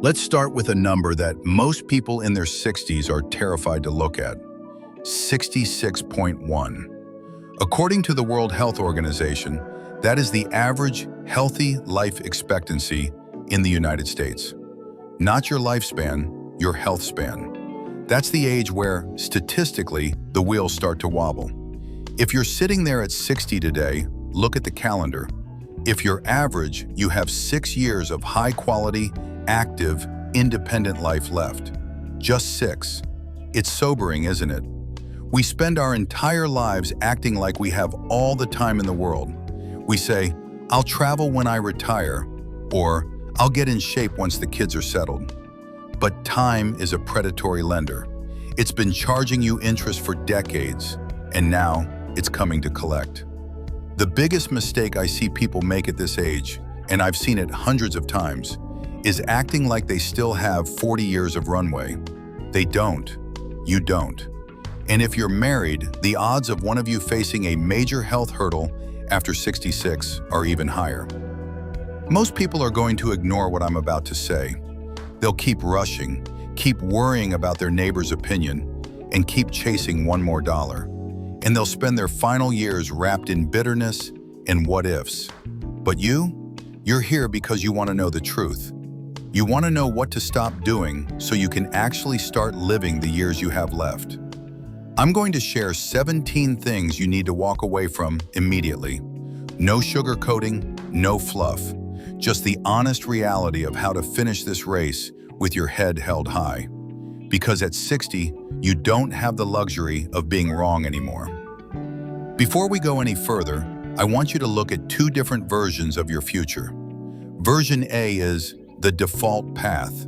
Let's start with a number that most people in their 60s are terrified to look at: 66.1. According to the World Health Organization, that is the average healthy life expectancy in the United States. Not your lifespan, your health span. That's the age where, statistically, the wheels start to wobble. If you're sitting there at 60 today, look at the calendar. If you're average, you have 6 years of high-quality, active, independent life left. Just 6. It's sobering, isn't it? We spend our entire lives acting like we have all the time in the world. We say, "I'll travel when I retire," or "I'll get in shape once the kids are settled." But time is a predatory lender. It's been charging you interest for decades, and now it's coming to collect. The biggest mistake I see people make at this age, and I've seen it hundreds of times, is acting like they still have 40 years of runway. They don't. You don't. And if you're married, the odds of one of you facing a major health hurdle after 66 are even higher. Most people are going to ignore what I'm about to say. They'll keep rushing, keep worrying about their neighbor's opinion, and keep chasing one more dollar. And they'll spend their final years wrapped in bitterness and what-ifs. But you're here because you want to know the truth. You want to know what to stop doing so you can actually start living the years you have left. I'm going to share 17 things you need to walk away from immediately. No sugarcoating, no fluff. Just the honest reality of how to finish this race with your head held high. Because at 60, you don't have the luxury of being wrong anymore. Before we go any further, I want you to look at 2 different versions of your future. Version A is the default path.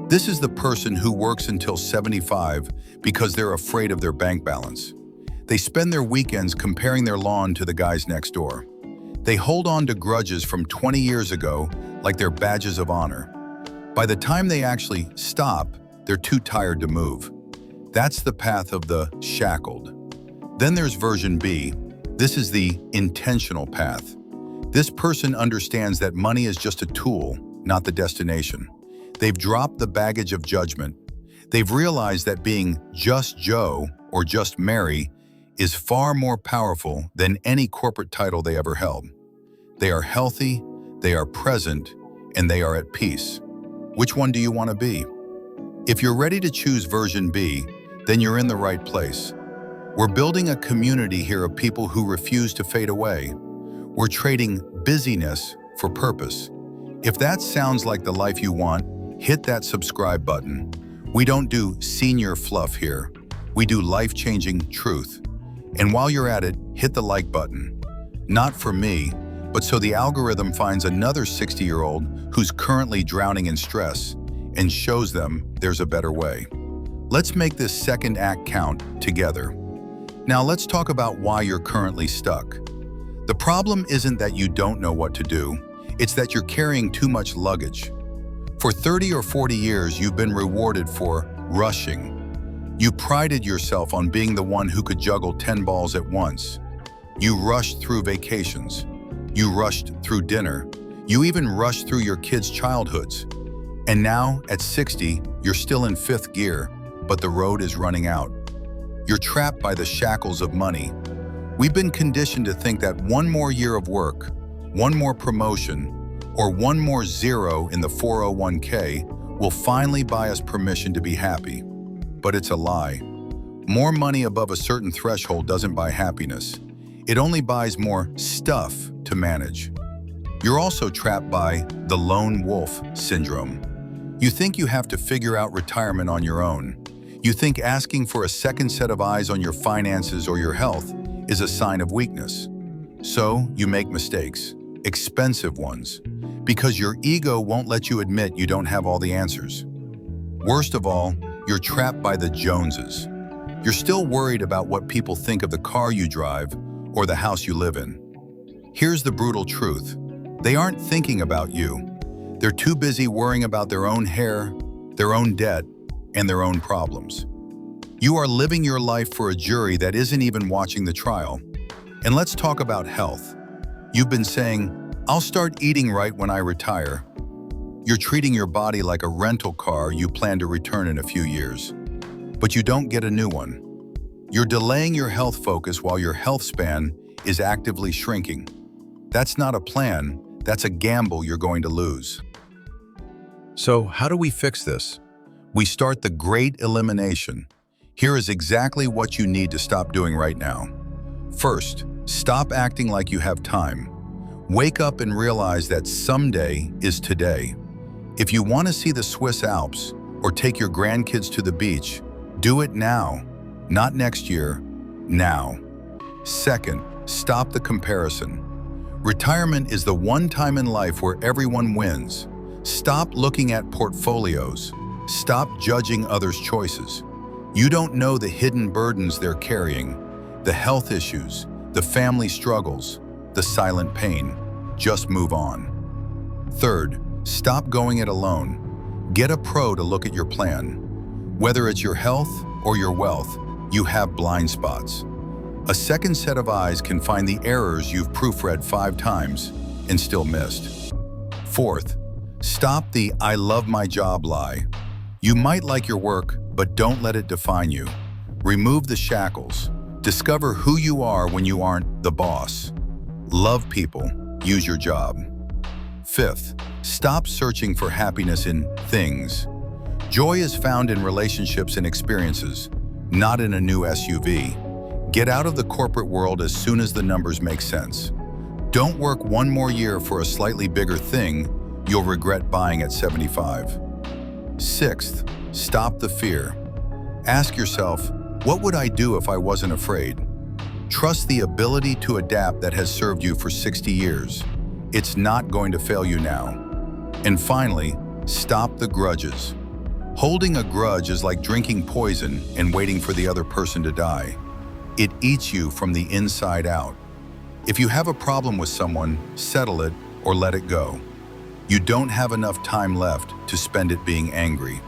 This is the person who works until 75 because they're afraid of their bank balance. They spend their weekends comparing their lawn to the guys next door. They hold on to grudges from 20 years ago like they're badges of honor. By the time they actually stop, they're too tired to move. That's the path of the shackled. Then there's version B. This is the intentional path. This person understands that money is just a tool, not the destination. They've dropped the baggage of judgment. They've realized that being just Joe or just Mary is far more powerful than any corporate title they ever held. They are healthy, they are present, and they are at peace. Which one do you want to be? If you're ready to choose version B, then you're in the right place. We're building a community here of people who refuse to fade away. We're trading busyness for purpose. If that sounds like the life you want, hit that subscribe button. We don't do senior fluff here. We do life-changing truth. And while you're at it, hit the like button. Not for me, but so the algorithm finds another 60-year-old who's currently drowning in stress and shows them there's a better way. Let's make this second act count together. Now let's talk about why you're currently stuck. The problem isn't that you don't know what to do. It's that you're carrying too much luggage. For 30 or 40 years, you've been rewarded for rushing. You prided yourself on being the one who could juggle 10 balls at once. You rushed through vacations. You rushed through dinner. You even rushed through your kids' childhoods. And now, at 60, you're still in 5th gear, but the road is running out. You're trapped by the shackles of money. We've been conditioned to think that one more year of work, one more promotion, or one more zero in the 401k will finally buy us permission to be happy. But it's a lie. More money above a certain threshold doesn't buy happiness. It only buys more stuff to manage. You're also trapped by the lone wolf syndrome. You think you have to figure out retirement on your own. You think asking for a second set of eyes on your finances or your health is a sign of weakness. So you make mistakes, expensive ones, because your ego won't let you admit you don't have all the answers. Worst of all, you're trapped by the Joneses. You're still worried about what people think of the car you drive or the house you live in. Here's the brutal truth. They aren't thinking about you. They're too busy worrying about their own hair, their own debt, and their own problems. You are living your life for a jury that isn't even watching the trial. And let's talk about health. You've been saying, "I'll start eating right when I retire." You're treating your body like a rental car you plan to return in a few years, but you don't get a new one. You're delaying your health focus while your health span is actively shrinking. That's not a plan, that's a gamble you're going to lose. So, how do we fix this? We start the great elimination. Here is exactly what you need to stop doing right now. First, stop acting like you have time. Wake up and realize that someday is today. If you want to see the Swiss Alps or take your grandkids to the beach, do it now, not next year, now. Second, stop the comparison. Retirement is the one time in life where everyone wins. Stop looking at portfolios. Stop judging others' choices. You don't know the hidden burdens they're carrying, the health issues, the family struggles, the silent pain. Just move on. Third, stop going it alone. Get a pro to look at your plan. Whether it's your health or your wealth, you have blind spots. A second set of eyes can find the errors you've proofread 5 times and still missed. Fourth, stop the "I love my job" lie. You might like your work, but don't let it define you. Remove the shackles. Discover who you are when you aren't the boss. Love people. Use your job. Fifth, stop searching for happiness in things. Joy is found in relationships and experiences, not in a new SUV. Get out of the corporate world as soon as the numbers make sense. Don't work one more year for a slightly bigger thing you'll regret buying at 75. Sixth, stop the fear. Ask yourself, what would I do if I wasn't afraid? Trust the ability to adapt that has served you for 60 years. It's not going to fail you now. And finally, stop the grudges. Holding a grudge is like drinking poison and waiting for the other person to die. It eats you from the inside out. If you have a problem with someone, settle it or let it go. You don't have enough time left to spend it being angry.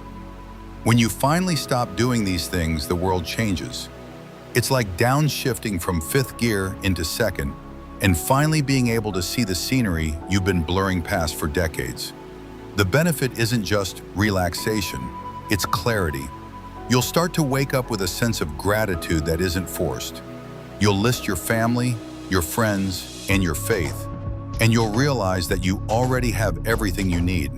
When you finally stop doing these things, the world changes. It's like downshifting from 5th gear into 2nd and finally being able to see the scenery you've been blurring past for decades. The benefit isn't just relaxation, it's clarity. You'll start to wake up with a sense of gratitude that isn't forced. You'll list your family, your friends, and your faith, and you'll realize that you already have everything you need.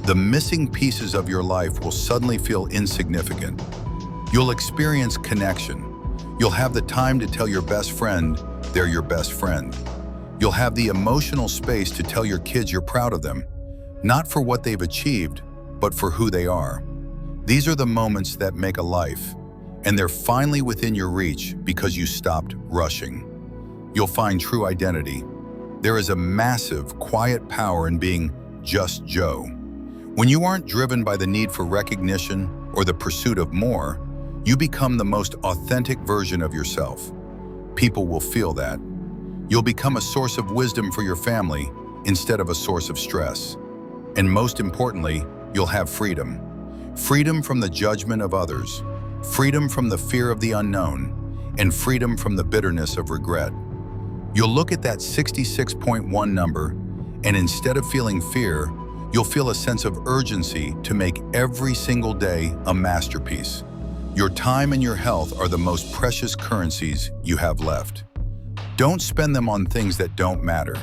The missing pieces of your life will suddenly feel insignificant. You'll experience connection. You'll have the time to tell your best friend they're your best friend. You'll have the emotional space to tell your kids you're proud of them, not for what they've achieved, but for who they are. These are the moments that make a life, and they're finally within your reach because you stopped rushing. You'll find true identity. There is a massive, quiet power in being just Joe. When you aren't driven by the need for recognition or the pursuit of more, you become the most authentic version of yourself. People will feel that. You'll become a source of wisdom for your family instead of a source of stress. And most importantly, you'll have freedom. Freedom from the judgment of others, freedom from the fear of the unknown, and freedom from the bitterness of regret. You'll look at that 66.1 number, and instead of feeling fear, you'll feel a sense of urgency to make every single day a masterpiece. Your time and your health are the most precious currencies you have left. Don't spend them on things that don't matter.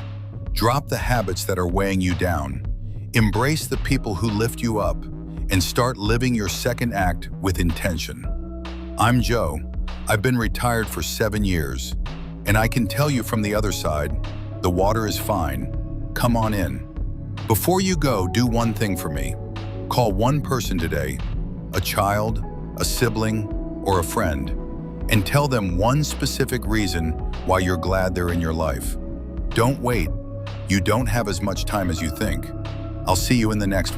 Drop the habits that are weighing you down. Embrace the people who lift you up, and start living your second act with intention. I'm Joe. I've been retired for 7 years, and I can tell you from the other side, the water is fine. Come on in. Before you go, do one thing for me. Call one person today, a child, a sibling, or a friend, and tell them one specific reason why you're glad they're in your life. Don't wait. You don't have as much time as you think. I'll see you in the next one.